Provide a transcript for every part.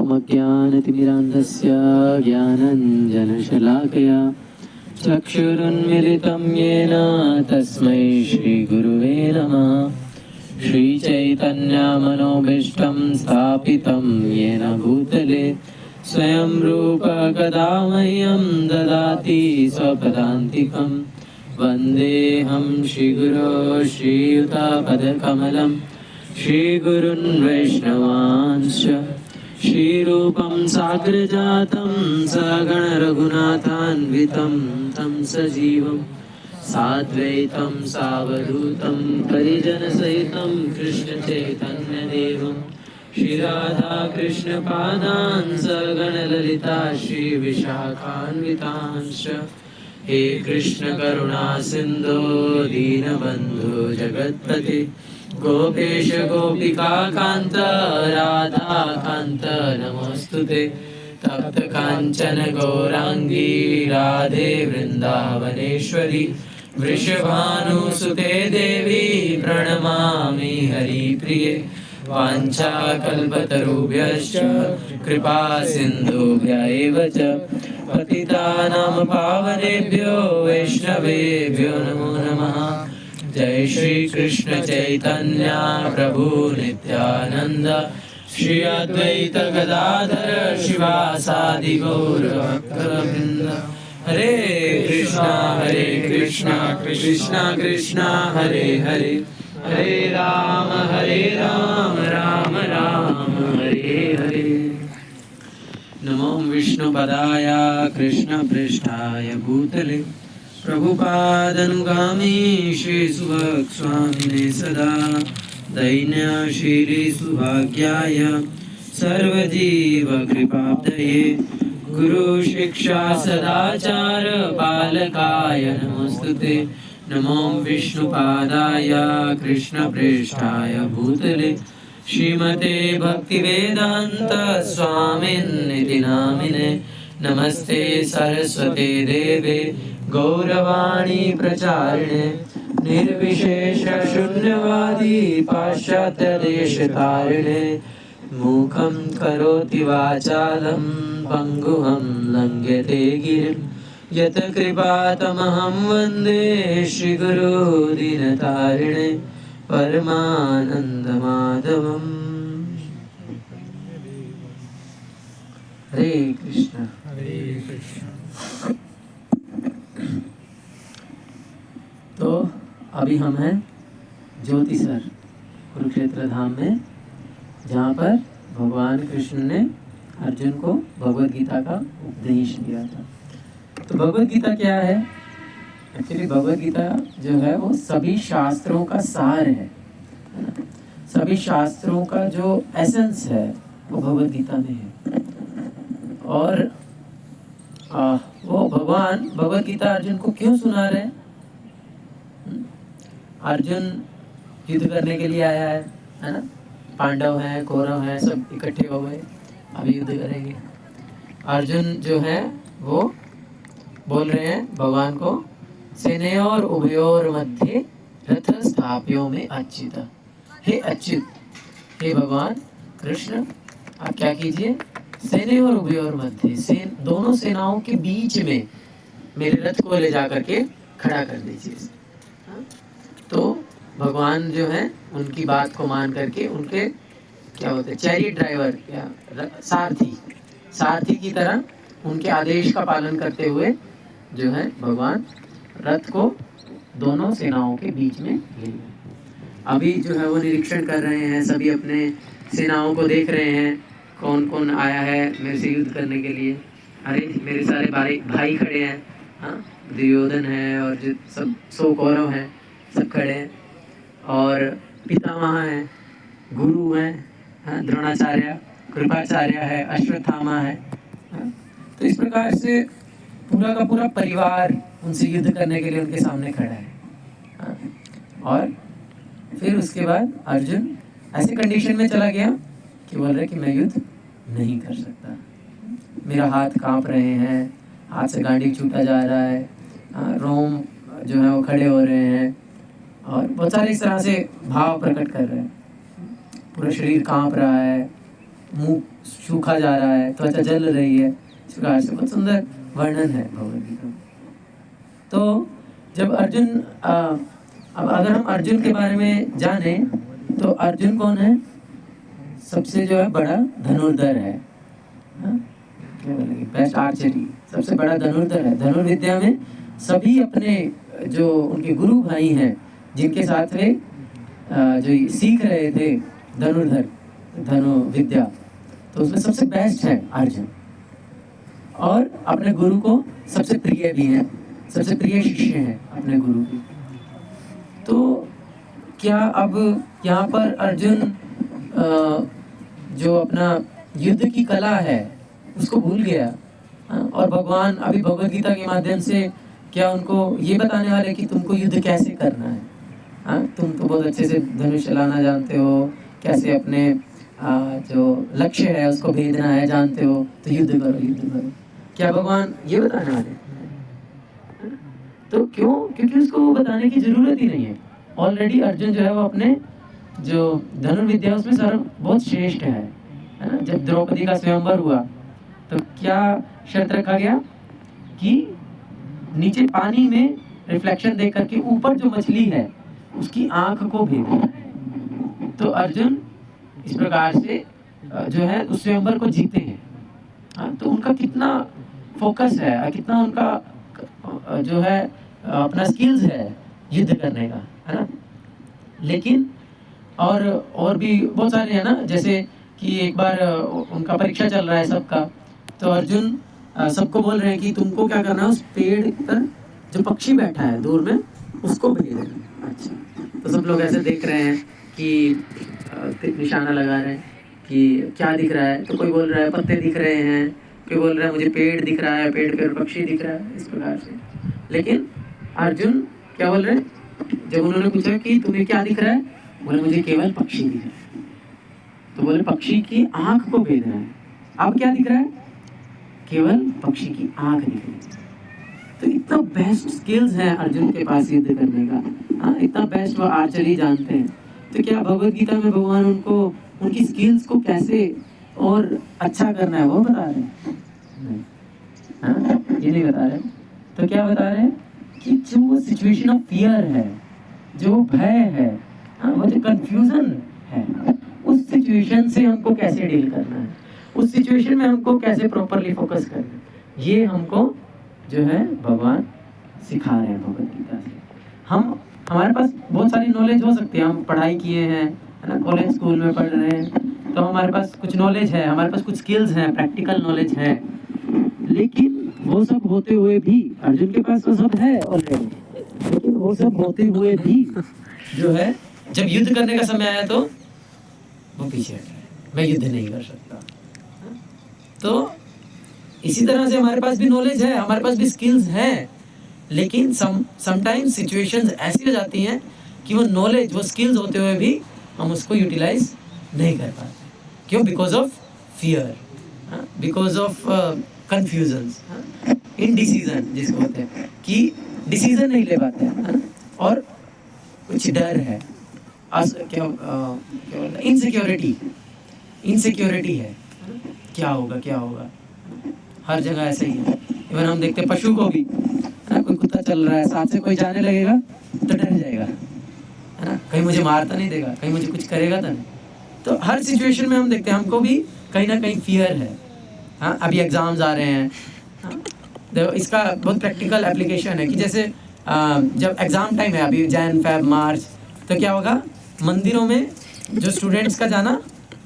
ओमज्ञानतिमिरान्धस्य ज्ञानञ्जनशलाकया चक्षुरुन्मिलितं येन तस्मै श्रीगुरुवे नमः। श्रीचैतन्यमनोभीष्टं स्थापितं येन भूतले स्वयं रूप कदा मह्यं ददाति स्वपदान्तिकं। वन्देऽहं श्रीगुरो श्रीयुतापदकमलं श्रीगुरुन् वैष्णवांश्च श्रीरूपं साग्रजातं सगणरघुनाथान्वितं तं सजीवं साद्वैतं सावधूतं परिजनसहितं कृष्णचैतन्यदेवं श्रीराधाकृष्णपादान् सगणललिता श्रीविशाखान्वितांश्च। हे कृष्ण करुणा सिन्धो दीनबन्धो जगत्पते गोपेश गोपिका कान्त राधा कान्त नमोस्तुते। तप्त काञ्चन गौरांगी राधे वृन्दावनेश्वरी वृषभानुसुते देवी प्रणमामि हरिप्रिये। वाञ्छाकल्पतरुभ्यश्च कृपा सिन्धुभ्य एव च पतितानां पावनेभ्यो वैष्णवेभ्यो नमो नमः। जय श्री कृष्ण चैतन्य प्रभु नित्यानंद श्री अद्वैत गदाधर शिवासादि गौर भक्तवृंद। हरे कृष्णा कृष्णा कृष्णा हरे हरे हरे राम राम राम हरे हरे। नमो विष्णुपदाय कृष्णपृष्ठाय भूतले प्रभुपादनुगामी श्रीसुभक्स्वामिने सदा दैन्यशीली सुभाग्याय सर्वजीवकृपाब्धये गुरुशिक्षा सदाचार पालकाय नमोस्तुते। नमो विष्णुपादाय कृष्णप्रेष्ठाय भूतले श्रीमते भक्तिवेदांत स्वामिन्निति नामिने। नमस्ते सरस्वते देवे गौरवाणी प्रचारिणे निर्विशेष शून्यवादी पाश्चात्यदेशतारिणे। मूकं करोति वाचालं पङ्गुहं लङ्घयते गिरिं यत् कृपातमहं वन्दे श्रीगुरो दीनतारिणे परमानन्दमाधवम्। हरे कृष्ण। तो अभी हम हैं ज्योतिसर कुरुक्षेत्र धाम में, जहाँ पर भगवान कृष्ण ने अर्जुन को भगवद गीता का उपदेश दिया था। तो भगवद गीता क्या है? एक्चुअली भगवद गीता जो है वो सभी शास्त्रों का सार है ना? सभी शास्त्रों का जो एसेंस है वो भगवद गीता में है। और वो भगवान भगवद गीता अर्जुन को क्यों सुना रहे हैं? अर्जुन युद्ध करने के लिए आया है ना? पांडव हैं, कौरव हैं, सब इकट्ठे हो गए, अभी युद्ध करेंगे। अर्जुन जो है वो बोल रहे हैं भगवान को, सेनयोर उभयोर मध्य रथ स्थाप्यो में अच्युत। हे अच्युत, हे भगवान कृष्ण, आप क्या कीजिए, सेनयोर उभयोर मध्य, दोनों सेनाओं के बीच में मेरे रथ को ले जा करके खड़ा कर दीजिए। तो भगवान जो है उनकी बात को मान करके, उनके क्या होते हैं, चैरियट ड्राइवर या सारथी की तरह उनके आदेश का पालन करते हुए जो है भगवान रथ को दोनों सेनाओं के बीच में ले गए। अभी जो है वो निरीक्षण कर रहे हैं, सभी अपने सेनाओं को देख रहे हैं, कौन कौन आया है मेरे से युद्ध करने के लिए। अरे मेरे सारे भाई खड़े हैं, हाँ, दुर्योधन है और जो सब 100 कौरव हैं, सब खड़े हैं। और पितामह हैं, गुरु हैं, हाँ, द्रोणाचार्य, कृपाचार्य है, अश्वत्थामा है, हाँ। तो इस प्रकार से पूरा का पूरा परिवार उनसे युद्ध करने के लिए उनके सामने खड़ा है, हाँ। और फिर उसके बाद अर्जुन ऐसे कंडीशन में चला गया कि बोल रहे कि मैं युद्ध नहीं कर सकता, मेरा हाथ कांप रहे हैं, हाथ से गांडी छूटा जा रहा है, रोम जो है वो खड़े हो रहे हैं और बहुत सारे इस तरह से भाव प्रकट कर रहे हैं। पूरा शरीर कांप रहा है, मुंह सूखा जा रहा है, त्वचा जल रही है, इस प्रकार से बहुत सुंदर वर्णन है भगवद गीता में। तो जब अर्जुन अब अगर हम अर्जुन के बारे में जाने तो अर्जुन कौन है? सबसे जो है बड़ा धनुर्धर है, बेस्ट आर्चरी, सबसे बड़ा धनुर्धर है। धनुर्विद्या में सभी अपने जो उनके गुरु भाई हैं जिनके साथ वे जो सीख रहे थे धनु विद्या, तो उसमें सबसे बेस्ट है अर्जुन, और अपने गुरु को सबसे प्रिय भी है, सबसे प्रिय शिष्य है अपने गुरु की। तो क्या अब यहाँ पर अर्जुन जो अपना युद्ध की कला है उसको भूल गया? और भगवान अभी भगवद गीता के माध्यम से क्या उनको ये बताने वाले कि तुमको युद्ध कैसे करना है? तुम तो बहुत अच्छे से धनुष चलाना जानते हो, कैसे अपने जो लक्ष्य है उसको भेदना है जानते हो, तो युद्ध करो, युद्ध करो। क्या भगवान ये बताने वाले? तो क्यों? क्योंकि उसको बताने की जरूरत ही नहीं है। ऑलरेडी अर्जुन जो है वो अपने जो धनुर्विद्या उसमें बहुत श्रेष्ठ है ना। जब द्रौपदी का स्वयंवर हुआ तो क्या शर्त रखा गया कि नीचे पानी में रिफ्लेक्शन देख करके ऊपर जो मछली है उसकी आंख को भेदना। तो अर्जुन इस प्रकार से जो है उस स्वयंवर को जीते हैं। तो उनका कितना फोकस है, कितना उनका जो है अपना स्किल्स है युद्ध करने का, है ना। लेकिन और भी बहुत सारे हैं ना, जैसे कि एक बार उनका परीक्षा चल रहा है सबका, तो अर्जुन सबको बोल रहे हैं कि तुमको क्या करना है, उस पेड़ पर जो पक्षी बैठा है दूर में उसको भेज देना। अच्छा, तो सब लोग ऐसे देख रहे हैं कि निशाना लगा रहे हैं कि क्या दिख रहा है। तो कोई बोल रहा है पत्ते दिख रहे हैं, कोई बोल रहा है मुझे पेड़ दिख रहा है, पेड़ पे पक्षी दिख रहा है, इस प्रकार से। लेकिन अर्जुन क्या बोल रहे हैं, जब उन्होंने पूछा कि तुम्हें क्या दिख रहा है, बोले मुझे केवल पक्षी दिख रहा है। तो बोले पक्षी की आंख को भेजना है। अब क्या दिख रहा है? केवल पक्षी की आंख दिख रही है। तो इतना बेस्ट स्किल्स है अर्जुन के पास युद्ध करने का, इतना बेस्ट वो आर्चरी जानते हैं। तो क्या भगवद गीता में भगवान उनको उनकी स्किल्स को कैसे और अच्छा करना है वो बता रहे हैं? नहीं, ये नहीं बता रहे। तो क्या बता रहे हैं कि जो वो सिचुएशन ऑफ फियर है, जो भय है, वो जो कंफ्यूजन है, उस सिचुएशन से हमको कैसे डील करना है, उस सिचुएशन में हमको कैसे प्रॉपरली फोकस करना है, ये हमको जो है भगवान सिखा रहे हैं भगवद गीता से। हमारे पास बहुत सारी नॉलेज हो सकती है, हम पढ़ाई किए हैं, है ना, कॉलेज स्कूल में पढ़ रहे हैं, तो हमारे पास कुछ नॉलेज है, हमारे पास कुछ स्किल्स हैं, प्रैक्टिकल नॉलेज है। लेकिन वो सब होते हुए भी अर्जुन के पास तो सब है ऑलरेडी, लेकिन वो सब होते हुए भी जो है जब युद्ध करने का समय आया तो वो पीछे हट रहा है, मैं युद्ध नहीं कर सकता। तो इसी तरह से हमारे पास भी नॉलेज है, हमारे पास भी स्किल्स हैं, लेकिन समटाइम्स सिचुएशंस ऐसी हो जाती हैं कि वो नॉलेज, वो स्किल्स होते हुए भी हम उसको यूटिलाइज नहीं कर पाते। क्यों? Because of fear, because of confusions, indecision जिसको होते हैं, कि डिसीजन नहीं ले पाते हैं, और कुछ डर है, इनसिक्योरिटी है, क्या होगा क्या होगा। हर जगह ऐसे ही है। इवन हम देखते हैं पशु को भी, है ना, कोई कुत्ता चल रहा है, साथ से कोई जाने लगेगा तो डर जाएगा, है ना, कहीं मुझे मार तो नहीं देगा, कहीं मुझे कुछ करेगा तो नहीं। तो हर सिचुएशन में हम देखते हैं हमको भी कहीं ना कहीं फियर है। हाँ, अभी एग्जाम्स आ रहे हैं, तो इसका बहुत प्रैक्टिकल एप्लीकेशन है कि जैसे जब एग्ज़ाम टाइम है, अभी जैन फेब मार्च, तो क्या होगा, मंदिरों में जो स्टूडेंट्स का जाना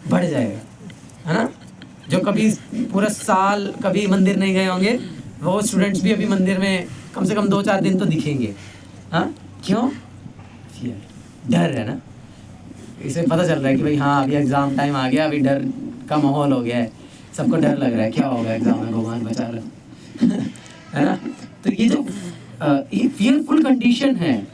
बढ़ जाएगा, है ना। जो कभी पूरा साल कभी मंदिर नहीं गए होंगे, वो स्टूडेंट्स भी अभी मंदिर में कम से कम 2-4 दिन तो दिखेंगे। हाँ, क्यों? डर है ना। इसे पता चल रहा है कि भाई हाँ अभी एग्ज़ाम टाइम आ गया, अभी डर का माहौल हो गया है, सबको डर लग रहा है, क्या होगा एग्ज़ाम में, भगवान बचा रहा है ना। तो ये जो ये फियरफुल कंडीशन है,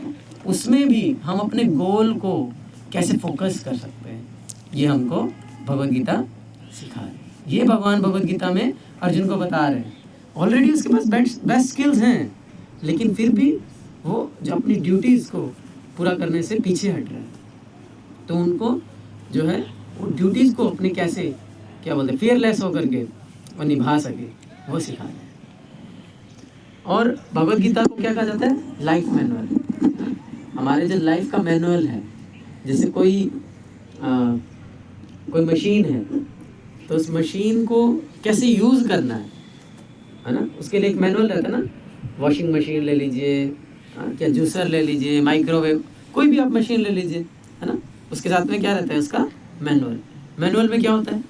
उसमें भी हम अपने गोल को कैसे फोकस कर सकते हैं, ये हमको भगवद गीता सिखा रही है। ये भगवान भगवद गीता में अर्जुन को बता रहे हैं। ऑलरेडी उसके पास बेस्ट स्किल्स हैं, लेकिन फिर भी वो जो अपनी ड्यूटीज़ को पूरा करने से पीछे हट रहे हैं। तो उनको जो है वो ड्यूटीज़ को अपने कैसे क्या बोलते हैं, फियरलेस होकर के और निभा सके, वो सिखाना है। और भगवत गीता को क्या कहा जाता है, लाइफ मैनुअल। हमारे जो लाइफ का मैनुअल है, जैसे कोई मशीन है, तो उस मशीन को कैसे यूज़ करना है ना, उसके लिए एक मैनुअल रहता है ना। वॉशिंग मशीन ले लीजिए, क्या जूसर ले लीजिए, माइक्रोवेव, कोई भी आप मशीन ले लीजिए, है ना, उसके साथ में क्या रहता है, उसका मैनुअल। मैनुअल में क्या होता है,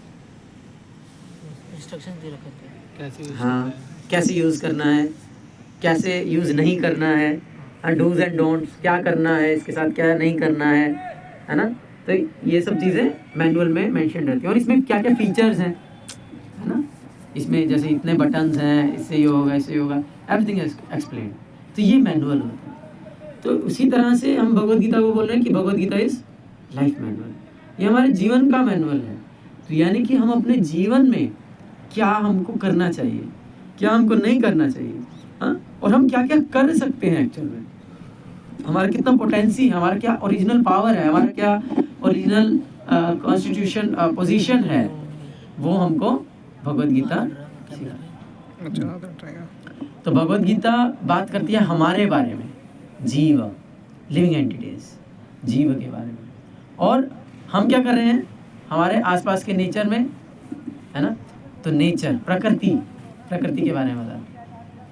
इंस्ट्रक्शन दे रखे हैं, हाँ, कैसे यूज़ करना है, कैसे यूज़ नहीं करना है, डूज एंड डोंट्स, क्या करना है, इसके साथ क्या नहीं करना है ना। तो ये सब चीज़ें मैनुअल में मेंशन रहती हैं। और इसमें क्या क्या फीचर्स हैं, है ना, इसमें जैसे इतने बटन्स हैं, इससे ये होगा, इससे होगा, एवरीथिंग इज एक्सप्लेन। तो ये मैनुअल होता है। तो उसी तरह से हम भगवद गीता को बोल रहे हैं कि Bhagavad Gita is life manual, ये हमारे जीवन का मैनुअल है। तो यानी कि हम अपने जीवन में क्या हमको करना चाहिए, क्या हमको नहीं करना चाहिए, हाँ, और हम क्या क्या कर सकते हैं एक्चुअल में, हमारा कितना पोटेंसी है, हमारा क्या ओरिजिनल पावर है, हमारा क्या ओरिजिनल कॉन्स्टिट्यूशन पोजीशन है, वो हमको भगवद गीता सिखाती। तो भगवद गीता बात करती है हमारे बारे में, जीव, लिविंग एंटिटीज, जीव के बारे में। और हम क्या कर रहे हैं हमारे आसपास के नेचर में, है ना, तो नेचर, प्रकृति के बारे में बता,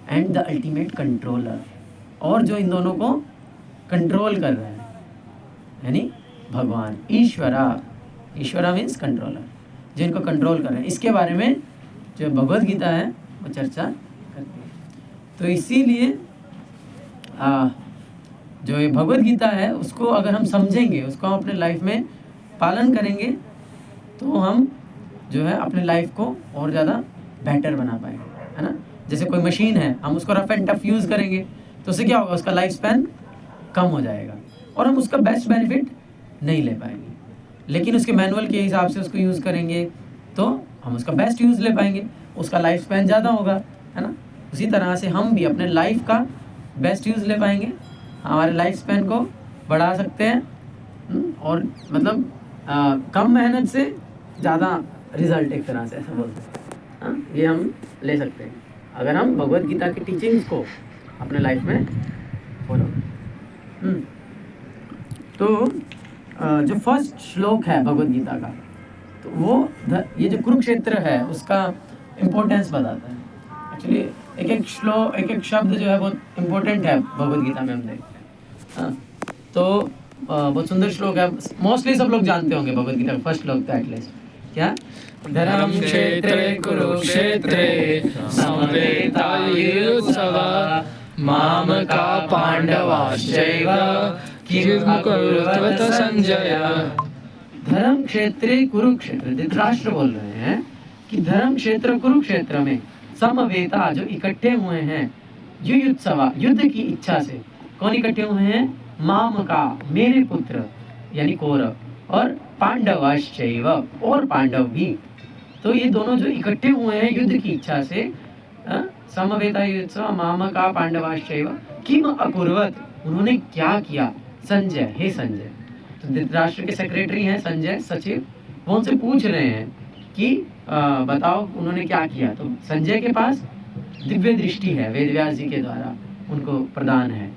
एंड द अल्टीमेट कंट्रोलर, और जो इन दोनों को कंट्रोल कर रहे हैं, यानी भगवान, ईश्वरा मीन्स कंट्रोलर, जो इनको कंट्रोल कर रहे हैं, इसके बारे में जो भगवद गीता है वो चर्चा करती है। तो इसीलिए जो ये भगवद गीता है उसको अगर हम समझेंगे, उसको हम अपने लाइफ में पालन करेंगे, तो हम जो है अपने लाइफ को और ज़्यादा बेटर बना पाएंगे, है ना। जैसे कोई मशीन है, हम उसको रफ एंड टफ यूज़ करेंगे तो उससे क्या होगा, उसका लाइफ स्पैन कम हो जाएगा और हम उसका बेस्ट बेनिफिट नहीं ले पाएंगे। लेकिन उसके मैनुअल के हिसाब से उसको यूज़ करेंगे तो हम उसका बेस्ट यूज़ ले पाएंगे, उसका लाइफ स्पैन ज़्यादा होगा, है ना। उसी तरह से हम भी अपने लाइफ का बेस्ट यूज़ ले पाएंगे, हमारे लाइफ स्पैन को बढ़ा सकते हैं, और मतलब कम मेहनत से ज़्यादा रिजल्ट, एक तरह से ऐसा बोल सकते हैं, हाँ, ये हम ले सकते हैं अगर हम भगवद गीता की टीचिंग्स को अपने लाइफ में फॉलो करें। तो जो फर्स्ट श्लोक है भगवद गीता का, तो वो ये जो कुरुक्षेत्र है उसका इम्पोर्टेंस बताता है। एक्चुअली एक एक शब्द जो है बहुत इम्पोर्टेंट है भगवद गीता में, हम देखते हैं, हाँ। तो बहुत सुंदर श्लोक है, मोस्टली सब लोग जानते होंगे भगवद गीता का फर्स्ट श्लोक तो एटलीस्ट, क्या, धर्म क्षेत्रे कुरुक्षेत्रे समवेतायुत्सवः मामका पांडवाश्चैव किम अकुर्वत संजय। धर्म क्षेत्रे कुरुक्षेत्र, धृतराष्ट्र बोल रहे हैं कि धर्म क्षेत्र कुरुक्षेत्र में समवेता, जो इकट्ठे हुए हैं, युयुत्सवा, युद्ध की इच्छा से, कौन इकट्ठे हुए हैं, मामका, मेरे पुत्र यानी कौरव, और पांडवाश्चैव, और पांडव भी। तो ये दोनों जो इकट्ठे हुए हैं युद्ध की इच्छा से, समवेता युत्सव मामका पांडवाश्चैव किम अकुर्वत, उन्होंने क्या किया, संजय, हे संजय। तो धृतराष्ट्र के सेक्रेटरी हैं संजय, सचिव, वो उनसे पूछ रहे हैं कि बताओ उन्होंने क्या किया। तो संजय के पास दिव्य दृष्टि है, वेदव्यास जी के द्वारा उनको प्रदान है,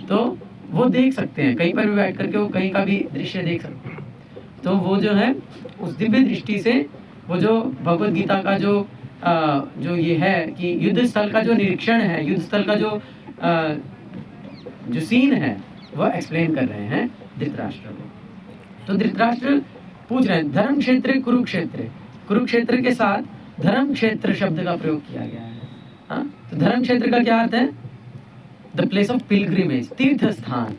तो वो देख सकते हैं, कहीं पर भी बैठ करके वो कहीं का भी दृश्य देख सकते हैं। तो वो जो है उस दिव्य दृष्टि से वो जो भगवद गीता का जो ये है कि युद्ध स्थल का जो निरीक्षण है, युद्ध स्थल का जो सीन है वो एक्सप्लेन कर रहे हैं धृतराष्ट्र को। तो धृतराष्ट्र पूछ रहे हैं, धर्म क्षेत्र कुरुक्षेत्र, कुरुक्षेत्र के साथ धर्म क्षेत्र शब्द का प्रयोग किया गया है, हाँ। तो धर्म क्षेत्र का क्या अर्थ है, द प्लेस ऑफ पिलग्रिमेज, तीर्थ स्थान,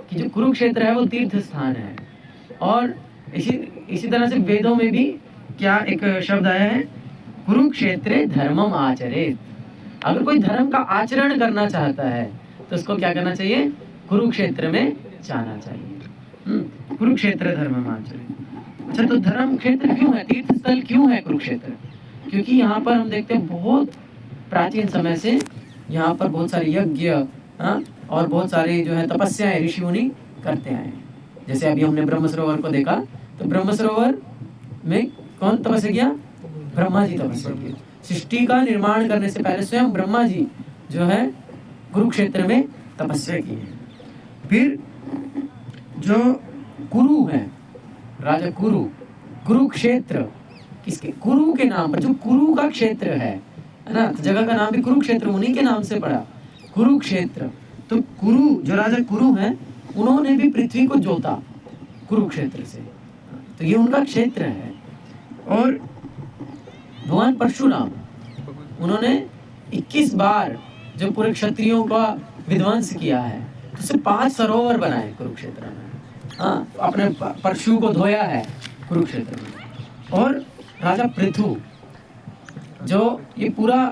कि जो कुरुक्षेत्र है वो तीर्थ स्थान है। और इसी तरह से वेदों में भी क्या एक शब्द आया है, कुरुक्षेत्रे धर्मम आचरेत। अगर कोई धर्म का आचरण करना चाहता है तो उसको क्या करना चाहिए, कुरुक्षेत्र में जाना चाहिए। कुरुक्षेत्र धर्मम आचरेत। अच्छा, तो धर्म क्षेत्र क्यों है, तीर्थ स्थल क्यों है कुरुक्षेत्र, क्योंकि यहाँ पर हम देखते हैं बहुत प्राचीन समय से यहाँ पर बहुत सारे यज्ञ, हाँ, और बहुत सारे जो है तपस्याएं ऋषि मुनि करते आए हैं। जैसे अभी हमने ब्रह्म सरोवर को देखा, तो ब्रह्म सरोवर में कौन तपस्या किया, ब्रह्मा जी तपस्या किए। सृष्टि का निर्माण करने से पहले स्वयं ब्रह्मा जी जो है कुरुक्षेत्र में तपस्या की है। फिर जो कुरु है, राजा कुरु, कुरुक्षेत्र, किसके? कुरु के नाम पर, जो कुरु का क्षेत्र है ना, तो जगह का नाम भी कुरुक्षेत्र उन्हीं के नाम से पड़ा, कुरुक्षेत्र। तो कुरु, जो राजा कुरु हैं, उन्होंने भी पृथ्वी को जोता कुरुक्षेत्र से, तो ये उनका क्षेत्र है। और भगवान परशुराम, उन्होंने 21 बार जो पूरे क्षत्रियों का विध्वंस किया है, तो उससे 5 सरोवर बनाए कुरुक्षेत्र में। हाँ, अपने परशु को धोया है कुरुक्षेत्र में। और राजा पृथु, जो ये पूरा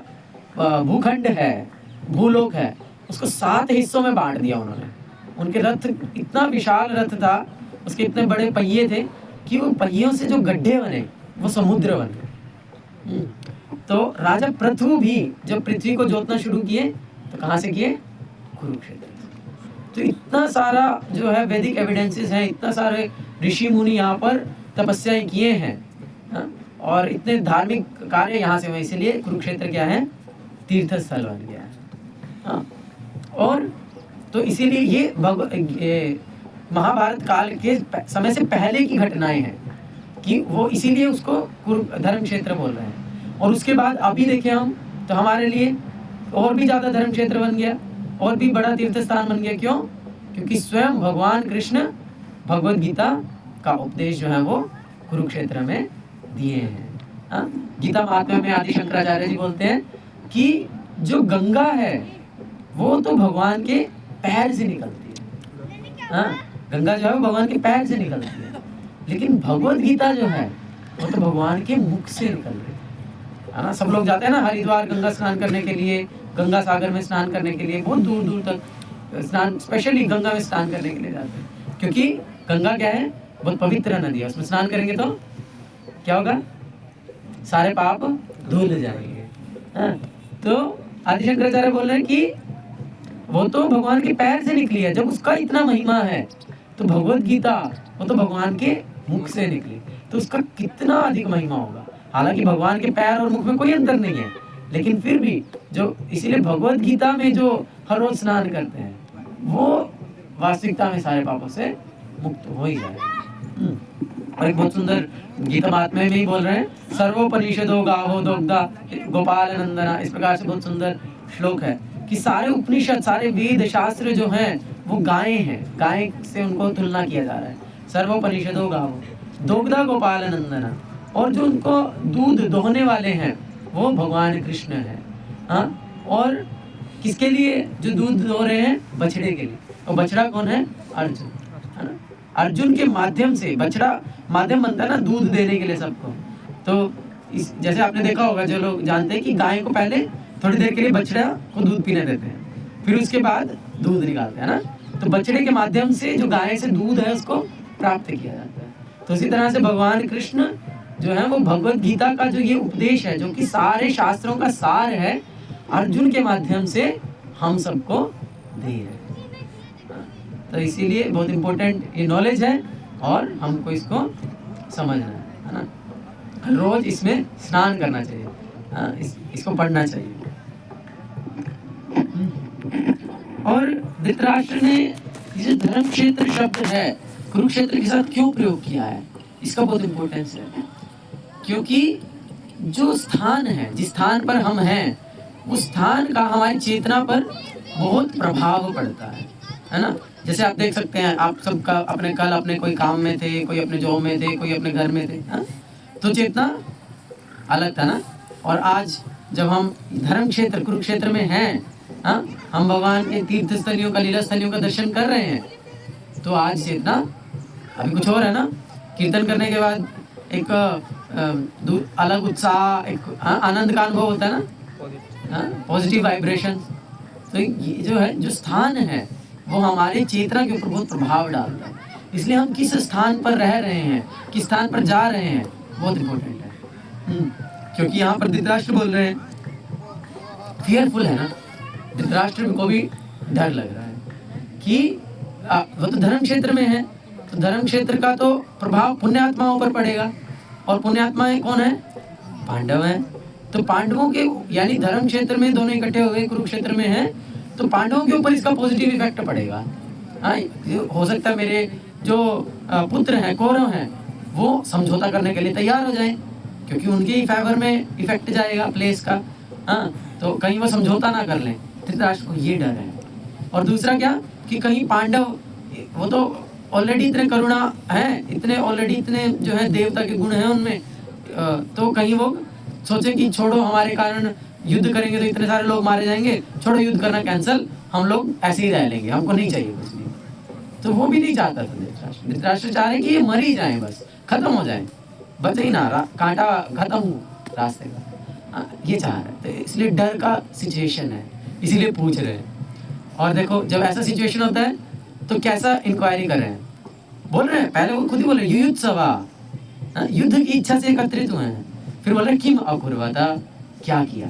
भूखंड है, भूलोक है, उसको 7 हिस्सों में बांट दिया उन्होंने। उनके रथ, इतना विशाल रथ था, उसके इतने बड़े पहिए थे कि उन पहियों से जो गड्ढे बने वो समुद्र बन गए। तो राजा पृथु भी जब पृथ्वी को जोतना शुरू किए तो कहाँ से किए? कुरुक्षेत्र। तो इतना सारा जो है वैदिक एविडेंसेस हैं, इतना सारे ऋषि मुनि यहाँ पर तपस्याएं किए हैं, हाँ? और इतने धार्मिक कार्य यहाँ से हुए, इसीलिए कुरुक्षेत्र क्या है? तीर्थ स्थल बन गया है। हाँ? और तो इसीलिए ये महाभारत काल के समय से पहले की घटनाएं हैं कि वो इसीलिए उसको धर्म क्षेत्र बोल रहे हैं। और उसके बाद अभी देखें हम, तो हमारे लिए और भी ज़्यादा धर्म क्षेत्र बन गया, और भी बड़ा तीर्थ स्थान बन गया। क्यों? क्योंकि स्वयं भगवान कृष्ण भगवद गीता का उपदेश जो है वो कुरुक्षेत्र में दिए हैं। हाँ? गीता महात्म्य में आदि शंकराचार्य जी बोलते हैं कि जो गंगा है वो तो भगवान के पैर से निकलती है। हाँ? गंगा जो है वो भगवान के पैर से निकलती है, लेकिन भगवद गीता जो है वो तो भगवान के मुख से निकल रही है ना। सब लोग जाते हैं ना हरिद्वार गंगा स्नान करने के लिए, गंगा सागर में स्नान करने के लिए, बहुत दूर दूर तक स्नान, स्पेशली गंगा में स्नान करने के लिए जाते हैं, क्योंकि गंगा क्या है? बहुत पवित्र नदी है। उसमें स्नान करेंगे तो क्या होगा? सारे पाप धुल जाएंगे। हाँ? तो आदि शंकराचार्य बोल रहे हैं कि वो तो भगवान के पैर से निकली है। जब उसका इतना महिमा है तो भगवद गीता वो तो भगवान के मुख से निकली, तो उसका कितना अधिक महिमा होगा। हालांकि भगवान के पैर और मुख में कोई अंतर नहीं है, लेकिन फिर भी जो, इसीलिए भगवद गीता में जो हर रोज स्नान करते हैं वो वास्तविकता में सारे पापों से मुक्त हो ही जाए। और एक बहुत सुंदर गीता महात्म्य में ही बोल रहे हैं, सर्वोपनिषदो गावो दोग्धा गोपाल नंदना, इस प्रकार से बहुत सुंदर श्लोक है कि सारे उपनिषद, सारे वेद शास्त्र जो हैं वो गाय हैं, गाय से उनको तुलना किया जा रहा है। सर्वोपनिषदो गावो दोग्धा गोपाल नंदना, और जो उनको दूध दोहने वाले हैं वो भगवान कृष्ण है। हाँ? और किसके लिए जो दूध दो रहे हैं? बछड़े के लिए। और बछड़ा कौन है? अर्जुन, है ना। अर्जुन के माध्यम से, बछड़ा माध्यम बनता है ना दूध देने के लिए सबको। तो इस, जैसे आपने देखा होगा, जो लोग जानते हैं कि गाय को पहले थोड़ी देर के लिए बछड़ा को दूध पीने देते हैं, फिर उसके बाद दूध निकालते हैं ना। तो बछड़े के माध्यम से जो गाय से दूध है उसको प्राप्त किया जाता है। तो इसी तरह से भगवान कृष्ण जो है वो भगवद गीता का जो ये उपदेश है, जो कि सारे शास्त्रों का सार है, अर्जुन के माध्यम से हम सबको दे रहे। तो इसीलिए बहुत इम्पोर्टेंट ये नॉलेज है और हमको इसको समझना है ना। हर रोज इसमें स्नान करना चाहिए, इसको पढ़ना चाहिए। और धृतराष्ट्र ने ये धर्म क्षेत्र शब्द है कुरुक्षेत्र के साथ क्यों प्रयोग किया है, इसका बहुत इम्पोर्टेंस है। क्योंकि जो स्थान है, जिस स्थान पर हम हैं, उस स्थान का हमारी चेतना पर बहुत प्रभाव पड़ता है ना। जैसे आप देख सकते हैं, आप सबका अपने कल अपने कोई काम में थे, कोई अपने जॉब में थे, कोई अपने घर में थे, हा? तो चेतना अलग था ना। और आज जब हम धर्म क्षेत्र कुरुक्षेत्र में हैं, हा? हम भगवान के तीर्थ स्थलियों का, लीला स्थलियों का दर्शन कर रहे हैं, तो आज चेतना अभी कुछ और है ना। कीर्तन करने के बाद एक अलग उत्साह, एक आनंद का अनुभव होता है ना, पॉजिटिव वाइब्रेशन। तो ये जो है, जो स्थान है वो हमारी चेतना के ऊपर बहुत प्रभाव डालता है। इसलिए हम किस स्थान पर रह रहे हैं, किस स्थान पर जा रहे हैं, बहुत इम्पोर्टेंट है। क्योंकि यहाँ पर धृतराष्ट्र बोल रहे हैं, फियरफुल है ना, धृतराष्ट्र को भी डर लग रहा है कि वो तो धर्म क्षेत्र में है, तो धर्म क्षेत्र का तो प्रभाव पुण्यात्माओं पर पड़ेगा। और पुण्यात्माएं कौन है? पांडव हैं, तो पांडवों के यानी धर्म क्षेत्र में दोनों इकट्ठे हो गए, कुरुक्षेत्र में हैं, तो पांडवों के ऊपर इसका पॉजिटिव इफेक्ट पड़ेगा। हाँ, हो सकता है मेरे जो पुत्र हैं, कौरव हैं, वो समझौता करने के लिए तैयार हो जाएं, क्योंकि उनके ही फेवर में इफेक्ट जाएगा प्लेस का। हाँ, तो कहीं वो समझौता ना कर लें, धृतराष्ट्र को ये डर है। और दूसरा क्या कि कहीं पांडव, वो तो ऑलरेडी इतने करुणा हैं, इतने ऑलरेडी इतने जो है देवता के गुण हैं उनमें, तो कहीं वो सोचे कि छोड़ो, हमारे कारण युद्ध करेंगे तो इतने सारे लोग मारे जाएंगे, छोड़ो युद्ध करना कैंसिल, हम लोग ऐसे ही रह लेंगे, हमको नहीं चाहिए कुछ भी। तो वो भी नहीं चाहता था धृतराष्ट्र। धृतराष्ट्र चाह रहे कि ये मर ही जाए, बस खत्म हो जाए, बचे ही ना, कांटा खत्म हो रास्ते का, ये चाह रहे। तो इसलिए डर का सिचुएशन है, इसीलिए पूछ रहे हैं। और देखो जब ऐसा सिचुएशन होता है तो कैसा इंक्वायरी कर रहे हैं, बोल रहे हैं, पहले वो खुद ही बोल रहे युद्ध सभा, युद्ध की इच्छा से एकत्रित हुए हैं। फिर बोल रहे किम अकुर्वता, क्या किया।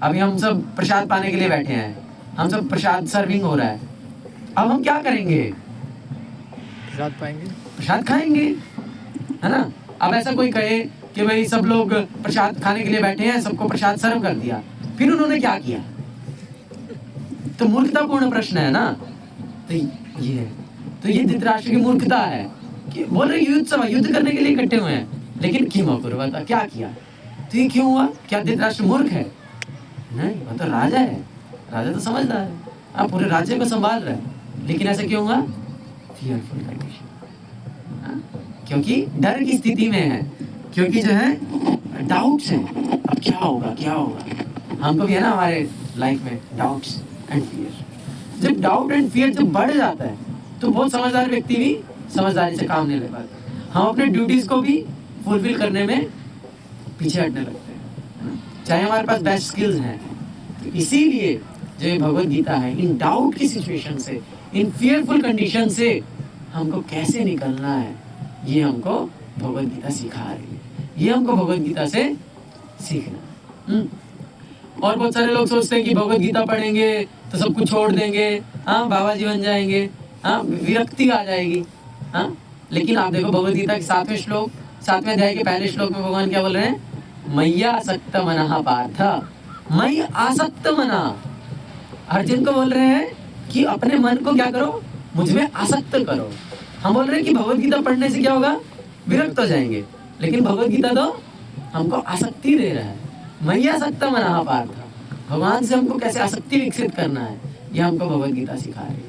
अभी हम सब प्रसाद पाने के लिए बैठे हैं, हम सब प्रसाद सर्विंग हो रहा है, अब हम क्या करेंगे, प्रसाद पाएंगे, प्रसाद खाएंगे, है ना। अब ऐसा कोई कहे कि भाई सब लोग प्रसाद खाने के लिए बैठे हैं, सबको प्रसाद सर्व कर दिया, फिर उन्होंने क्या किया, तो मूर्खतापूर्ण प्रश्न है ना। तो ये धृतराष्ट्र की मूर्खता है कि बोल रहे युद्ध सभा, युद्ध करने के लिए इकट्ठे हुए हैं, लेकिन किम अकुर्वता, क्या किया। तो ये क्यों हुआ, क्या धृतराष्ट्र मूर्ख है, नहीं, वो तो राजा है, राजा तो समझदार है, आप पूरे राज्य को संभाल रहे हैं, लेकिन ऐसा क्यों हुआ, फियरफुल कंडीशन, क्योंकि डर की स्थिति में है, क्योंकि जो है डाउट्स हैं, अब क्या होगा क्या होगा। हमको भी है ना हमारे लाइफ में डाउट्स एंड फियर। जब डाउट एंड फियर जब बढ़ जाता है तो बहुत समझदार व्यक्ति भी समझदारी से काम नहीं ले पाते, हम अपने ड्यूटीज को भी फुलफिल करने में पीछे हटने लगते हैं, चाहे हमारे पास बेस्ट स्किल्स हैं। तो इसीलिए जो ये भगवत गीता है, इन डाउट की सिचुएशन से, इन फियरफुल कंडीशन से हमको कैसे निकलना है, ये हमको भगवत गीता सिखा रही है, ये हमको भगवत गीता से सीखना। और बहुत सारे लोग सोचते हैं कि भगवत गीता पढ़ेंगे तो सब कुछ छोड़ देंगे, हाँ बाबा जी बन जाएंगे, हाँ विरक्ति आ जाएगी, हाँ। लेकिन आप देखो भगवत गीता के 7वें श्लोक, 7वें अध्याय के पहले श्लोक में भगवान क्या बोल रहे हैं, मैया आसक्त मनः पार्थ, मई आसक्त मना। अर्जुन को बोल रहे हैं कि अपने मन को क्या करो, मुझ में आसक्त करो। हम बोल रहे हैं कि भगवत गीता पढ़ने से क्या होगा, विरक्त हो जाएंगे, लेकिन भगवत गीता तो हमको आसक्ति दे रहा है, मैया आसक्त मनः पार्थ, भगवान से हमको कैसे आसक्ति विकसित करना है, यह हमको भगवत गीता सिखा रही है।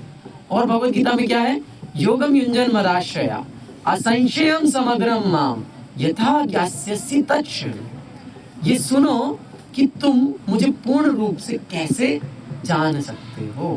और भगवत गीता में क्या है, योगम युञ्जन मदाश्रया असंशयम समग्रम माम यथा ज्ञास्यसि तच्छृणु। ये सुनो कि तुम मुझे पूर्ण रूप से कैसे जान सकते हो।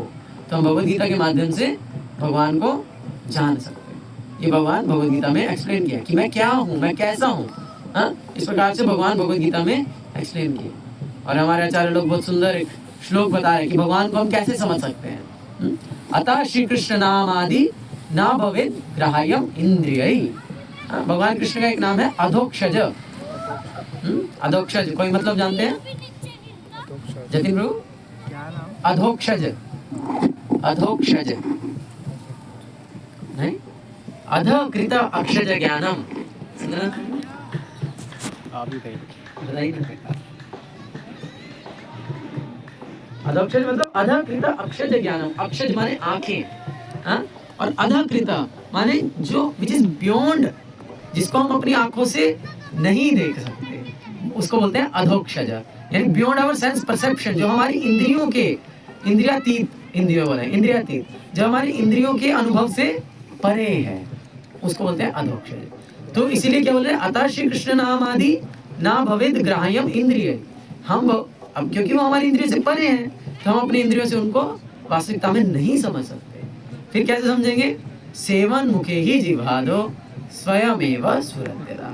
तो हम भगवत गीता के माध्यम से भगवान को जान सकते हैं। ये भगवान भगवत गीता में एक्सप्लेन किया कि मैं क्या हूँ, मैं कैसा हूँ, हाँ, इस प्रकार से भगवान भगवत गीता में एक्सप्लेन किया। और हमारे आचार्य लोग बहुत सुंदर एक श्लोक बता रहे हैं कि भगवान को हम कैसे समझ सकते हैं। अतः श्री कृष्ण नाम आदि ना भवेद ग्राह्यम इंद्रियೈ। भगवान कृष्ण का एक नाम है अधोक्षज। अधोक्षज कोई मतलब जानते हैं जतिन प्रभु, क्या नाम, अधोक्षज, अधोक्षज नहीं, अधकृत अक्षज ज्ञानम। आप ही कहिए। बताइए ना। अधोक्षज मतलब अधकृत अक्षज ज्ञानम, अक्षज माने आंखें, हाँ, और अधकृत माने जो विच इज बियॉन्ड, जिसको हम अपनी आंखों से नहीं देख सकते, उसको बोलते हैं अधोक्षज, यानी बियॉन्ड आवर सेंस परसेप्शन, जो हमारी इंद्रियों के, इंद्रियातीत, इंद्रियों बोले इंद्रियातीत, जो हमारी इंद्रियों के अनुभव से परे है, उसको बोलते हैं अधोक्षज। तो इसीलिए क्या बोल रहे हैं, अतः श्री कृष्ण नाम आदि ना भवेद ग्राह्यम इंद्रिय। हम अब क्योंकि वो हमारी इंद्रिय से परे हैं, तो हम अपनी इंद्रियों से उनको वास्तविकता में नहीं समझ सकते। फिर कैसे समझेंगे, सेवन मुखे ही जिह्वादो स्वयमेव स्फुरत्यता।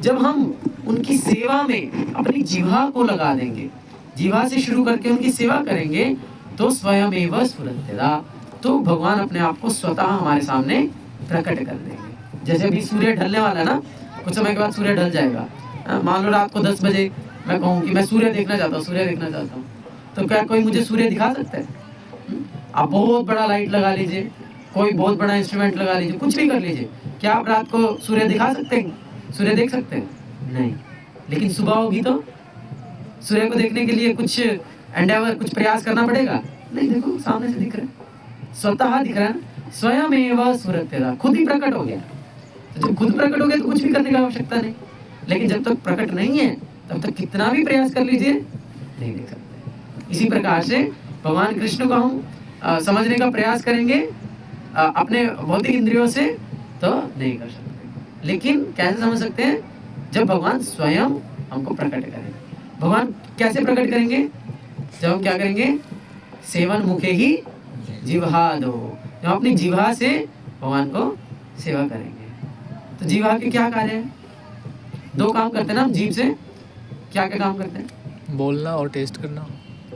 जब हम उनकी सेवा में अपनी जिह्वा को लगा देंगे, जिह्वा से शुरू करके उनकी सेवा करेंगे, तो स्वयमेव स्फुरत्यता, तो भगवान अपने आप को स्वतः हमारे सामने प्रकट कर देंगे। जैसे अभी सूर्य ढलने वाला ना, कुछ समय के बाद सूर्य ढल जाएगा। मान लो रात को 10 बजे मैं कहूँ कि मैं सूर्य देखना चाहता हूँ, सूर्य देखना चाहता हूँ, तो क्या कोई मुझे सूर्य दिखा सकता है? आप बहुत बड़ा लाइट लगा लीजिए, कोई बहुत बड़ा इंस्ट्रूमेंट लगा लीजिए, कुछ भी कर लीजिए, क्या आप रात को सूर्य दिखा सकते हैं? सूर्य देख सकते हैं? नहीं। लेकिन सुबह होगी तो सूर्य को देखने के लिए कुछ एंडेवर, कुछ प्रयास करना पड़ेगा? नहीं, देखो सामने से दिख रहा है, स्वतः दिख रहा है, स्वयं एवं सूरत्यता, खुद ही प्रकट हो गया। तो जब खुद प्रकट हो गया तो कुछ भी करने की आवश्यकता नहीं। लेकिन जब तक प्रकट नहीं है तब तक कितना भी प्रयास कर लीजिए नहीं देख सकते। इसी प्रकार से भगवान कृष्ण को हम समझने का प्रयास करेंगे अपने भौतिक इंद्रियों से तो नहीं कर सकते। लेकिन कैसे समझ सकते हैं? जब भगवान स्वयं हमको प्रकट करेंगे। भगवान कैसे प्रकट करेंगे? जब हम क्या करेंगे? सेवन मुखे ही जिह्वा दो, जब अपनी जिह्वा से भगवान को सेवा करेंगे। तो जिह्वा के क्या कार्य हैं? दो काम करते हैं ना हम जीभ से। क्या क्या काम करते हैं? बोलना और टेस्ट करना।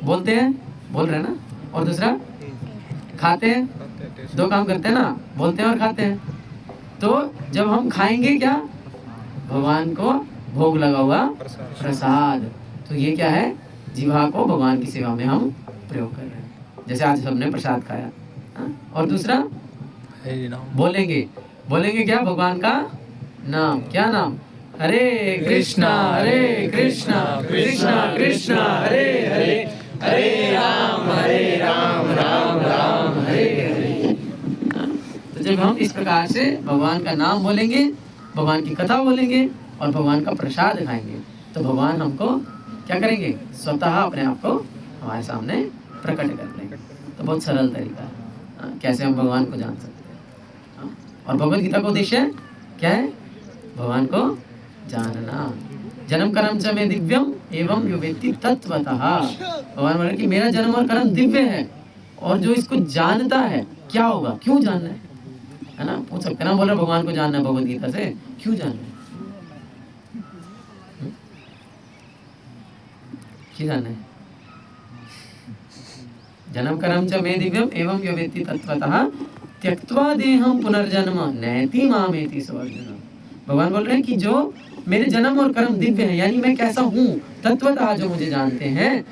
बोलते हैं, बोल रहे हैं ना, और दूसरा खाते हैं। दो काम करते हैं ना, बोलते हैं और खाते हैं। तो जब हम खाएंगे क्या? भगवान को भोग लगा हुआ प्रसाद। तो ये क्या है? जिह्वा को भगवान की सेवा में हम प्रयोग कर रहे हैं। जैसे आज सबने प्रसाद खाया। और दूसरा हरे राम। बोलेंगे, बोलेंगे क्या? भगवान का नाम। क्या नाम? हरे कृष्णा हरे कृष्णा कृष्णा कृष्णा हरे हरे, हरे राम राम राम हरे हरे। तो जब हम इस प्रकार से भगवान का नाम बोलेंगे, भगवान की कथा बोलेंगे और भगवान का प्रसाद खाएंगे, तो भगवान हमको क्या करेंगे? स्वतः अपने आप को हमारे सामने प्रकट कर देंगे। तो बहुत सरल तरीका है कैसे हम भगवान को जान सकते हैं। और भगवद गीता का उद्देश्य क्या है? भगवान को जानना। जन्म कर्म च में दिव्यम एवं यो वेत्ति तत्वतः। भगवान बोले कि मेरा जन्म और कर्म दिव्य है, और जो इसको जानता है क्या होगा? क्यों जानना है ना? पूछ सकते ना, बोल रहे भगवान को जानना है भगवद गीता से, क्यों जानना है? क्यों जानना है? जन्म कर्म च में दिव्यम एवं यो वेत्ति तत्वतः त्यक्त्वा देहं पुनर्जन्म नैति मामेति सवर्जनम। भगवान बोल रहे हैं कि जो मेरे जन्म और कर्म दिव्य है, यानी मैं कैसा हूँ तत्वतः जो मुझे जानते हैं,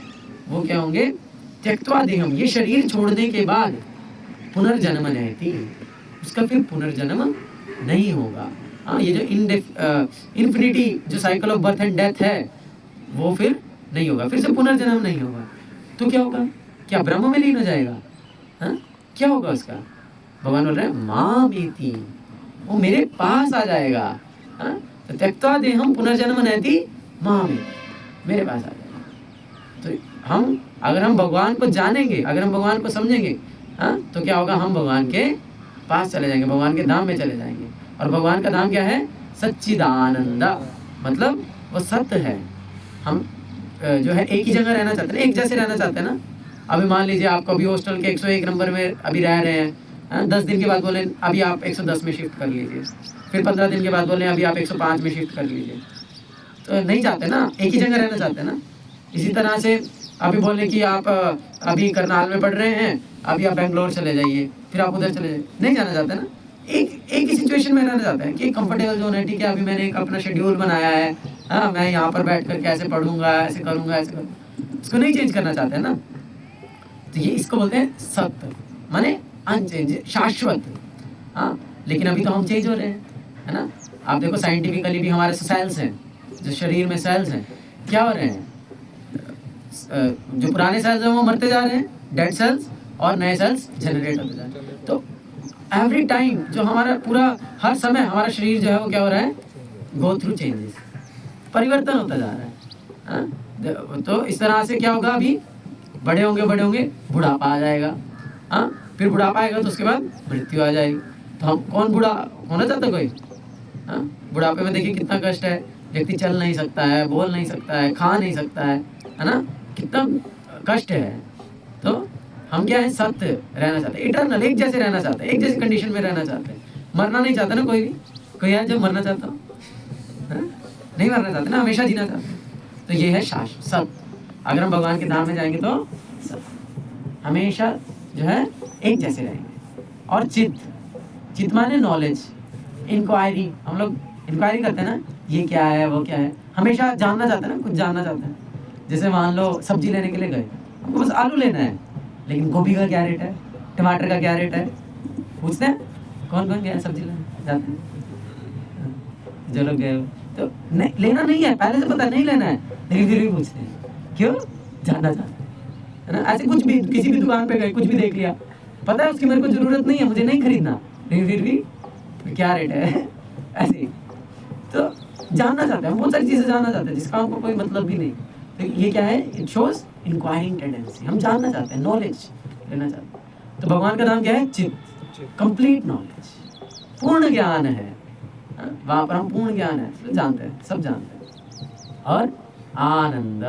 वो क्या होंगे? त्यक्त्वा देहम, ये शरीर छोड़ने के बाद पुनर्जन्म नैति, उसका फिर पुनर्जन्म नहीं होगा। हाँ, ये जो इन्फिनिटी जो cycle of birth and death है वो फिर नहीं होगा, फिर से पुनर्जन्म नहीं होगा। तो क्या होगा? क्या ब्रह्म में लीन हो जाएगा? हाँ, क्या होगा उसका? भगवान बोल रहे हैं मामेति, वो मेरे पास आ जाएगा। हाँ, तो त्यक्त्वा देहं पुनर्जन्म नैति मामेति, मेरे पास आ जाएगा। तो हम अगर हम भगवान को जानेंगे, अगर हम भगवान को समझेंगे, हाँ, तो क्या होगा? हम भगवान के पास चले जाएंगे, भगवान के धाम में चले जाएंगे। और भगवान का धाम क्या है? सच्चिदानंद, मतलब वो सत्य है। हम जो है एक ही जगह रहना चाहते हैं, एक जैसे रहना चाहते हैं ना। अभी मान लीजिए आपको अभी हॉस्टल के 101 नंबर में अभी रह रहे हैं, 10 दिन के बाद बोले अभी आप 110 में शिफ्ट कर लीजिए, फिर 15 दिन के बाद बोले अभी आप 105 में शिफ्ट कर लीजिए। तो नहीं चाहते ना, एक ही जगह रहना चाहते हैं ना। इसी तरह से अभी बोले कि आप अभी करनाल में पढ़ रहे हैं, अभी आप बेंगलोर चले जाइए, फिर आप उधर चले जाइए, नहीं जाना चाहते ना। एक ही सिचुएशन में रहना चाहते हैं कि कंफर्टेबल जोन है, ठीक है, अभी मैंने एक अपना शेड्यूल बनाया है, हाँ, मैं यहाँ पर बैठ कर कैसे पढ़ूंगा, ऐसे करूँगा, ऐसे करूँगा, इसको नहीं चेंज करना चाहते हैं ना। तो ये इसको बोलते हैं सत्य, माने अनचेंज, शाश्वत। हाँ, लेकिन अभी तो हम चेंज हो रहे हैं, है ना। आप देखो साइंटिफिकली भी हमारे सेल्स हैं, जो शरीर में सेल्स हैं, क्या हो रहे हैं? जो पुराने सेल्स हैं वो मरते जा रहे हैं, डेड सेल्स, और नए सेल्स जनरेट होते जा रहे हैं। तो एवरी टाइम जो हमारा पूरा हर समय हमारा शरीर जो है वो क्या हो रहा है? गो थ्रू चेंजेस, परिवर्तन होता जा रहा है। हाँ, तो इस तरह से क्या होगा? अभी बड़े होंगे, बुढ़ापा आ जाएगा। हाँ, फिर बुढ़ापा आएगा तो उसके बाद मृत्यु आ जाएगी। तो हम कौन बूढ़ा होना चाहता कोई? हाँ, बुढ़ापे में देखिए कितना कष्ट है, व्यक्ति चल नहीं सकता है, बोल नहीं सकता है, खा नहीं सकता है ना, कितना कष्ट है। तो हम क्या है? सत्य रहना चाहते हैं, इटर्नल, एक जैसे रहना चाहते हैं, एक जैसी कंडीशन में रहना चाहते हैं। मरना नहीं चाहता ना कोई भी, कोई है जो मरना चाहता हो? नहीं मरना चाहते ना, हमेशा जीना चाहते हैं। तो ये है शाश्वत सत्य। अगर हम भगवान के धाम में जाएंगे तो सत्य, हमेशा जो है एक जैसे रहेंगे। और चित्त माने नॉलेज, इंक्वायरी, हम लोग इंक्वायरी करते हैं ना, ये क्या है, वो क्या है, हमेशा जानना चाहते हैं ना, कुछ जानना चाहते हैं। जैसे मान लो सब्जी लेने के लिए गए, हमको बस आलू लेना है, लेकिन गोभी का क्या रेट है, टमाटर का क्या रेट है, पूछते हैं। कौन कौन गया सब्जी लेने जाते हैं? जो लोग गए, तो नहीं लेना नहीं है, पहले से पता नहीं लेना है, लेकिन फिर भी पूछते हैं क्यों, जानना चाहते हैं, है ना। ऐसे कुछ भी किसी भी दुकान पे गए, कुछ भी देख लिया, पता है उसकी मेरे को जरूरत नहीं है, मुझे नहीं खरीदना, लेकिन फिर भी क्या रेट है ऐसे ही। तो जानना चाहते हैं, बहुत सारी चीजें जानना चाहते हैं जिसका हमको कोई मतलब भी नहीं। तो ये क्या है, इट शोज इंक्वायरिंग टेंडेंसी, हम जानना चाहते हैं, नॉलेज लेना चाहते हैं। तो भगवान का नाम क्या है, चित्त, कंप्लीट नॉलेज, पूर्ण ज्ञान है। वहां पर हम पूर्ण ज्ञान है, तो जानते हैं, सब जानते हैं। और आनंद,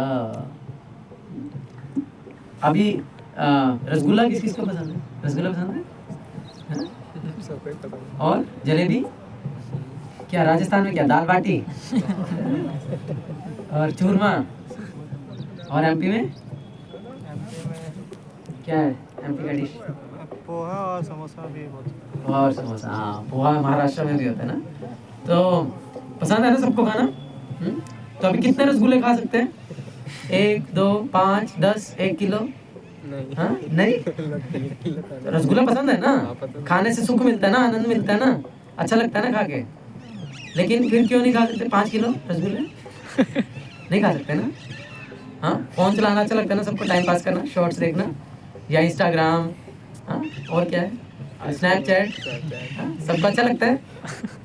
अभी रसगुल्ला किस किस को पसंद है, रसगुल्ला पसंद है? और जलेबी, क्या राजस्थान में क्या दाल बाटी और चूरमा, और एमपी में क्या है, एमपी का डिश पोहा और समोसा भी बहुत। और समोसा, हाँ पोहा महाराष्ट्र में भी होता है ना। तो पसंद है ना सबको खाना। तो अभी कितने रसगुल्ले खा सकते हैं, 1 2 5 10 1 किलो? नहीं। हाँ नहीं, तो रसगुल्ला पसंद है ना, खाने से सुख मिलता है ना, आनंद मिलता है ना, अच्छा लगता है ना खा के। लेकिन फिर क्यों नहीं खा सकते 5 किलो रसगुल्ले? नहीं खा सकते ना। हाँ, फोन चलाना अच्छा लगता है ना सबको, टाइम पास करना, शॉर्ट्स देखना या इंस्टाग्राम, हाँ और क्या है, स्नैपचैट, सबको अच्छा लगता है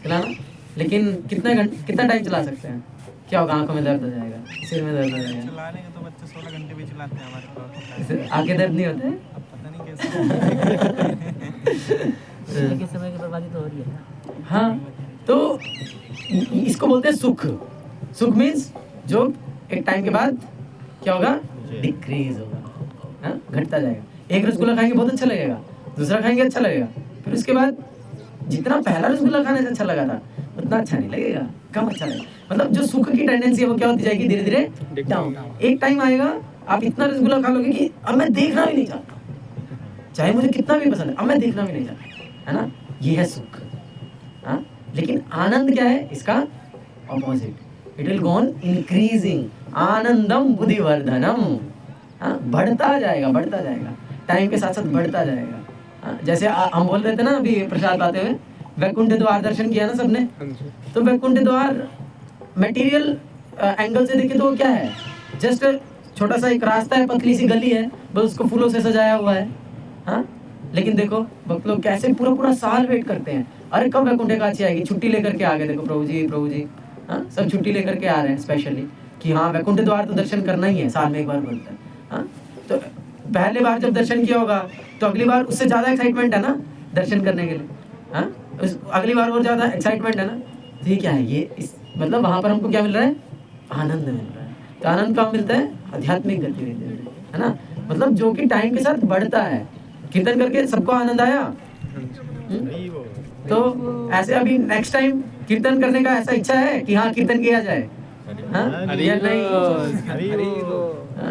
चलाना। लेकिन कितना टाइम चला सकते हैं, क्या होगा, आंखों में दर्द हो जाएगा, सिर में दर्द हो जाएगा, चलाने के तो बच्चे 16 घंटे भी चलाते हैं हमारे पास। आंखें दर्द नहीं होते? अब पता नहीं कैसे। के समय की बर्बादी तो हो रही है ना। हाँ, तो इसको बोलते हैं सुख। सुख मीन्स जो एक टाइम के बाद क्या होगा, डिक्रीज होगा, हाँ घटता जाएगा। एक रसगुल्ला खाएंगे बहुत अच्छा लगेगा, दूसरा खाएंगे अच्छा लगेगा, फिर उसके बाद जितना पहला रसगुल्ला खाने से अच्छा लगा था उतना अच्छा नहीं लगेगा, कम अच्छा लगेगा। मतलब जो सुख की टेंडेंसी है वो क्या होती जाएगी, धीरे धीरे डाउन। एक टाइम आएगा आप इतना रसगुल्ला खा लोगे कि अब मैं देखना भी नहीं चाहता, चाहे मुझे कितना भी पसंद है, अब मैं देखना भी नहीं चाहता, है ना। ये है सुख। हाँ, लेकिन आनंद क्या है, इसका opposite, it will go on increasing, आनंदम बुद्धिवर्धनम। हाँ, बढ़ता जाएगा, बढ़ता जाएगा, टाइम के साथ साथ बढ़ता जाएगा। हाँ, जैसे हम बोल रहे थे ना अभी प्रसाद पाते हुए, वैकुंठ द्वार दर्शन किया ना सबने। तो वैकुंठ द्वार मटेरियल एंगल से देखे तो वो क्या है, जस्ट छोटा सा एक रास्ता है, पतली सी गली है, बस उसको फूलों से सजाया हुआ है। हाँ, लेकिन देखो भक्त लोग कैसे पूरा पूरा साल वेट करते हैं, अरे कब वैकुंठ एकादशी आएगी, छुट्टी लेकर के आ गए, देखो प्रभु जी, हाँ सब छुट्टी लेकर के आ रहे हैं स्पेशली कि हाँ वैकुंठ द्वार तो दर्शन करना ही है, साल में एक बार बोलते हैं। हाँ, तो पहले बार जब दर्शन किया होगा तो अगली बार उससे ज्यादा एक्साइटमेंट है ना दर्शन करने के लिए। हाँ, अगली बार और ज्यादा एक्साइटमेंट है ना। तो ये क्या है, ये मतलब वहां पर हमको क्या मिल रहा है, आनंद मिल रहा है। तो आनंद कहाँ मिलता है, आध्यात्मिक गतिविधि में, है ना। मतलब जो कि टाइम के साथ बढ़ता है। कीर्तन करके सबको आनंद आया। तो ऐसे अभी नेक्स्ट टाइम कीर्तन करने का ऐसा इच्छा है कि हाँ कीर्तन किया जाए, हाँ या नहीं?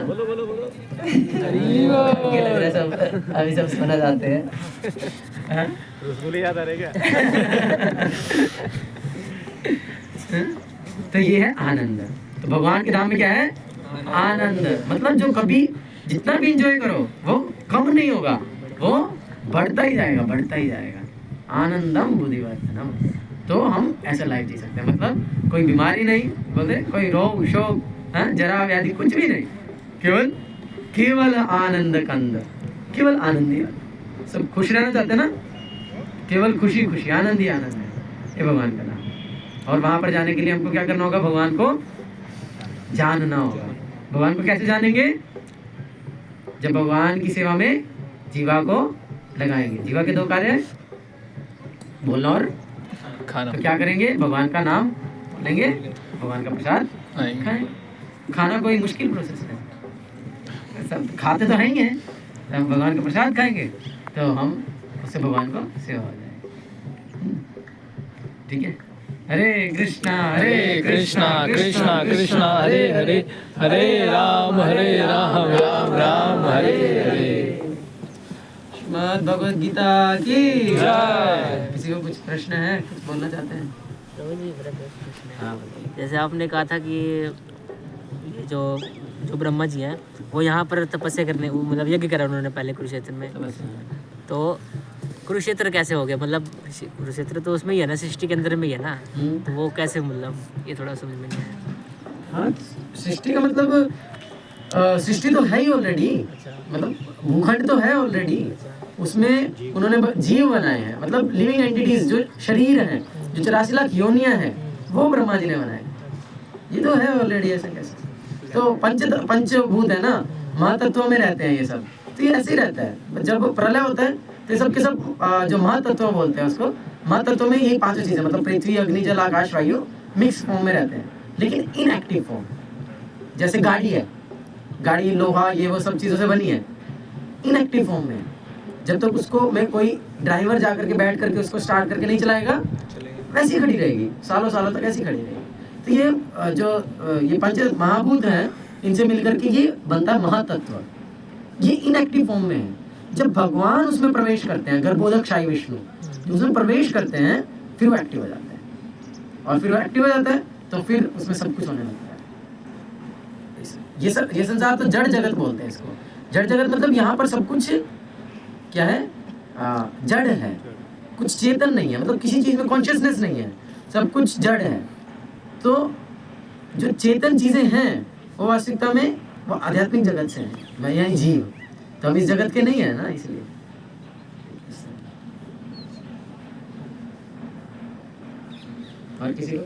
बोलो बोलो बोलो। ये लग रहा है सब अभी सब सुना जाते हैं। हाँ? रसगुल्ले याद आ रहे क्या? तो ये है आनंद। तो भगवान के धाम में क्या है, आनंद। मतलब जो कभी जितना भी इंजॉय करो वो कम नहीं होगा, वो बढ़ता ही जाएगा, बढ़ता ही जाएगा। आनंदम बुद्धिवर्धनम। तो हम ऐसा लाइफ जी सकते हैं, मतलब कोई बीमारी नहीं, बोलते कोई रोग शोक, हाँ जरा व्याधि कुछ भी नहीं, केवल केवल आनंद कंद, केवल आनंद ही। सब खुश रहना चाहते हैं ना, केवल खुशी खुशी, आनंद ही आनंद है, ये भगवान का नाम। और वहां पर जाने के लिए हमको क्या करना होगा, भगवान को जानना होगा। भगवान को कैसे जानेंगे, जब भगवान की सेवा में जीवा को लगाएंगे। जीवा के 2 कार्य हैं, बोलना और खाना। तो क्या करेंगे, भगवान का नाम लेंगे, भगवान का प्रसाद खाएंगे। खाना कोई मुश्किल प्रोसेस है, सब खाते तो हैं ही हैं, तो हम भगवान का प्रसाद खाएंगे तो हम उससे भगवान को सेवा हो जाएगी। ठीक है। हरे कृष्णा कृष्णा कृष्णा कृष्णा हरे हरे, हरे राम राम राम हरे हरे। श्रीमद् भगवद गीता की जय। किसी को कुछ प्रश्न है, कुछ बोलना चाहते हैं? प्रभु जी, मेरा प्रश्न है। हाँ बताइए। जैसे आपने कहा था कि ये जो ब्रह्मा जी हैं वो यहाँ पर तपस्या करने, मतलब यज्ञ करा उन्होंने पहले कुरुक्षेत्र में, तो कुरुक्षेत्र कैसे हो गया? मतलब कुरुक्षेत्र तो उसमें ही है ना, सृष्टि के अंदर में ही है ना, तो वो कैसे, मतलब ये थोड़ा समझ में नहीं आया। हाँ, सृष्टि का मतलब सृष्टि तो है ही ऑलरेडी, मतलब भूखंड तो है ऑलरेडी, उसमें उन्होंने जीव बनाए हैं, मतलब लिविंग एंटिटीज जो शरीर हैं, जो 84 लाख योनियां हैं, वो ब्रह्मा जी ने बनाए। ये तो है ऑलरेडी, ऐसे कैसे? तो पंचभूत है ना, महातत्वों में रहते हैं ये सब, तो ये ऐसे ही रहता है। जब प्रलय होता है तो सब के सब जो महातत्व बोलते हैं उसको, महातत्व में यही पांचों चीजें, मतलब पृथ्वी, अग्नि, जल, आकाश, वायु मिक्स फॉर्म में रहते हैं, लेकिन इनएक्टिव फॉर्म। जैसे गाड़ी है, गाड़ी लोहा ये वो सब चीज़ों से बनी है, इनएक्टिव फॉर्म में। जब तक उसको मैं कोई ड्राइवर जा करके बैठ करके उसको स्टार्ट करके नहीं चलाएगा, वैसी खड़ी रहेगी, सालों सालों तक ऐसी खड़ी रहेगी। तो ये ये पंच महाभूत हैं, इनसे मिलकर के ये बनता है महातत्व। ये इनएक्टिव फॉर्म में है। जब भगवान उसमें प्रवेश करते हैं, गर्भोदक शाही विष्णु उसमें प्रवेश करते हैं, फिर वो एक्टिव हो जाता है, और फिर वो एक्टिव हो जाता है तो फिर उसमें सब कुछ होने लगता है। ये संसार तो जड़ जगत बोलते हैं इसको। जड़ जगत मतलब यहाँ पर सब कुछ क्या है, जड़ है, कुछ चेतन नहीं है, मतलब किसी चीज में कॉन्शियसनेस नहीं है, सब कुछ जड़ है। तो जो चेतन चीजें हैं वो वास्तविकता में वो आध्यात्मिक जगत से है, मैं यहाँ जीव, तो हम इस जगत के नहीं है ना, इसलिए। और किसी को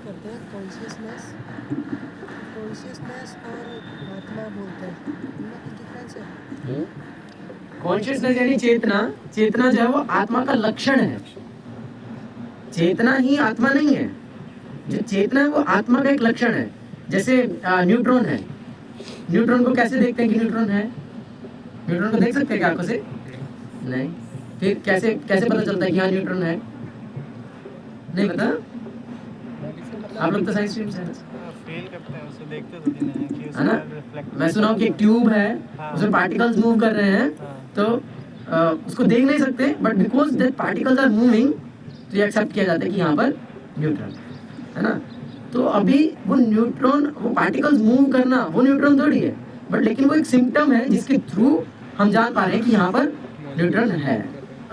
करते हैं कॉन्शियसनेस और आत्मा बोलते हैं, इनमें कुछ डिफरेंस है? कॉन्शियसनेस यानी चेतना, चेतना जो है वो आत्मा का लक्षण है, चेतना ही आत्मा नहीं है। जो चेतना है वो आत्मा का एक लक्षण है। जैसे न्यूट्रॉन है, न्यूट्रॉन को कैसे देखते हैं कि न्यूट्रॉन है? न्यूट्रॉन को देख सकते हैं क्या आंखों से? नहीं। फिर कैसे पता चलता है कि हाँ न्यूट्रॉन है? नहीं पता। आप लोग तो साइंस स्ट्रीम से फील करते हैं, उसे देखते तो नहीं है कि है ना। मैं सुना हूँ कि एक ट्यूब है, उसमें पार्टिकल्स मूव कर रहे हैं, तो उसको देख नहीं सकते, but because that particles are moving तो ये एक्सेप्ट किया जाता है कि यहाँ पर न्यूट्रॉन है ना। तो अभी वो न्यूट्रॉन, वो पार्टिकल्स मूव करना, वो न्यूट्रॉन थोड़ी है, बट लेकिन वो एक सिम्टम है जिसके थ्रू हम जान पा रहे हैं कि यहाँ पर न्यूट्रॉन है,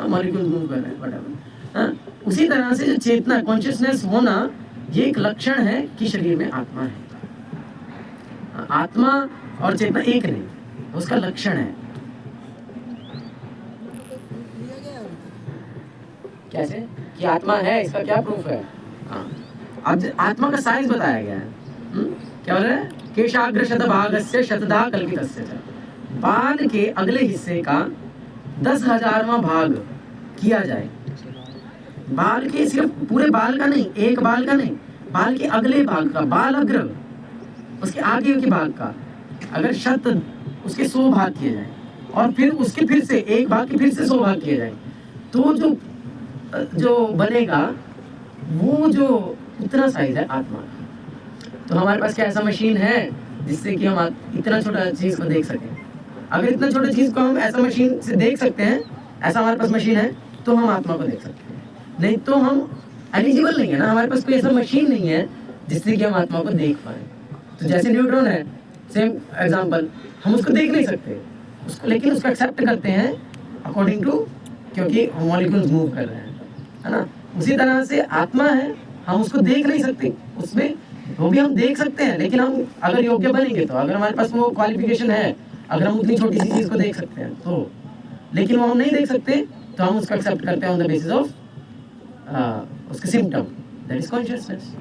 मॉलिक्यूल मूव कर रहे हैं, व्हाटएवर। उसी तरह से जो चेतना, कॉन्शियसनेस होना, ये एक लक्षण है कि शरीर में आत्मा है। आत्मा और चेतना एक नहीं, उसका लक्षण है। कैसे कि आत्मा है, इसका क्या प्रूफ है? अब आत्मा का साइंस बताया गया है। क्या बोल रहे हैं? केशाग्र शतभागस्य शतधा कल्पितस्य च, बाल के अगले हिस्से का 10,000वां भाग किया जाए। बाल के, सिर्फ पूरे बाल का नहीं, एक बाल का नहीं, बाल के अगले भाग का, बाल अग्र, उसके आगे के भाग का अगर उसके 100 भाग किए जाए, और फिर उसके फिर से एक भाग के फिर से 100 भाग किए जाए, तो जो बनेगा वो जो उतना साइज है आत्मा का। तो हमारे पास क्या ऐसा मशीन है जिससे कि हम इतना छोटा चीज को देख सकें? अगर इतना छोटा चीज को हम ऐसा मशीन से देख सकते हैं, ऐसा हमारे पास मशीन है, तो हम आत्मा को देख सकते हैं। नहीं तो हम एलिजिबल नहीं है ना, हमारे पास कोई ऐसा मशीन नहीं है जिससे कि हम आत्मा को देख पाए। तो जैसे न्यूट्रॉन है, सेम एग्जांपल, हम उसको देख नहीं सकते उसको, लेकिन उसको एक्सेप्ट करते हैं अकॉर्डिंग टू, क्योंकि मॉलिक्यूल्स मूव कर रहे हैं, है ना। उसी तरह से आत्मा है, हम उसको देख नहीं सकते, उसमें वो भी हम देख सकते हैं, लेकिन हम अगर योग्य बनेंगे तो, अगर हमारे पास वो क्वालिफिकेशन है, अगर हम उतनी छोटी सी चीज को देख सकते हैं तो, लेकिन वो हम नहीं देख सकते, तो हम उसको एक्सेप्ट करते हैं ऑन द बेसिस ऑफ उसके सिम्टम, दैट इज कॉन्शियसनेस।